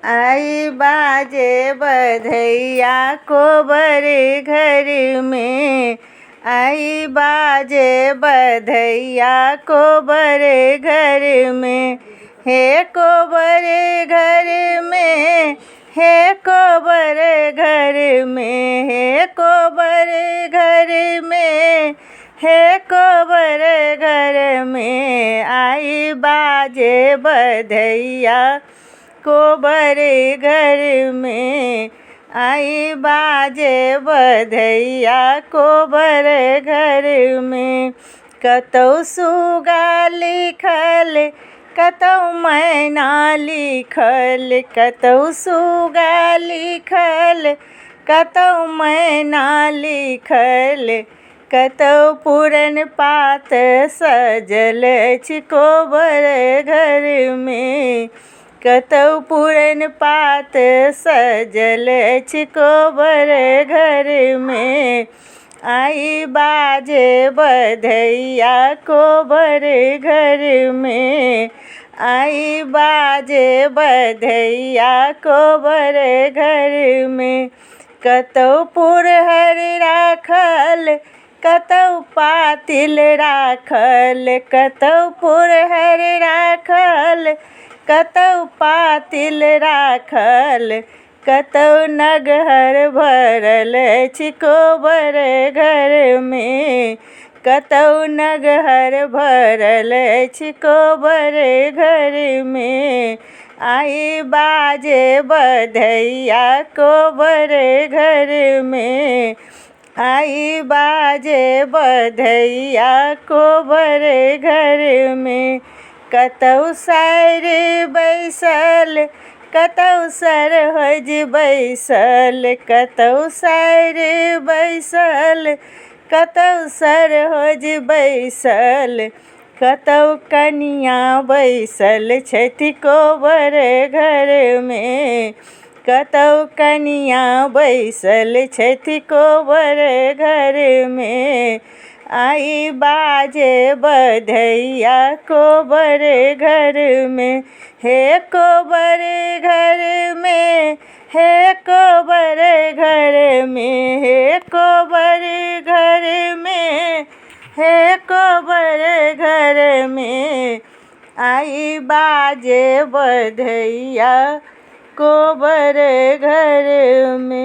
आई बाजे बधैया कोबर घर में। आई बाजे बधैया कोबर घर में। हे कोबर घर में, हे कोबर घर में, हे कोबर घर में, हे कोबर घर में। आई बाजे बधैया कोबर घर में। आई बाजे बधैया कोबर घर में। कतौ सुगा लिखल, कतौ मैना लिखल, कतौ सुगा लिखल, कतौ मैना लिखल। कतौ पुरन पात सजल अछि कोबर घर में। कतौ पुरन पात सजल अछि कोबर घर में। आई बाजे बधैया कोबर घर में। आई बाजे बधैया कोबर घर में। कतौ पुरहर राखल, कतौ पातिल राखल, कतौ पुरहर राखल, कतौ पातिल राखल। कतौ नगहर भरल अछि कोबर घर में। कतौ नगहर भरल अछि कोबर घर में। आई बाजे बधैया कोबर घर में। आई बाजे बधैया कोबर घर में। कतौ सर बैसल, कतौ सरहज बैसल, कतौ सर बैसल, कतौ सरहज बैसल। कतौ कनिया बैसल छथि कोबर घर में। कतौ कनिया बैसल छथि कोबर घर में। आई बाजे बधैया कोबर घर में। हे कोबर घर में, हे कोबर घर में, हे कोबर घर में, हे कोबर घर में। आई बाजे बधैया कोबर घर में।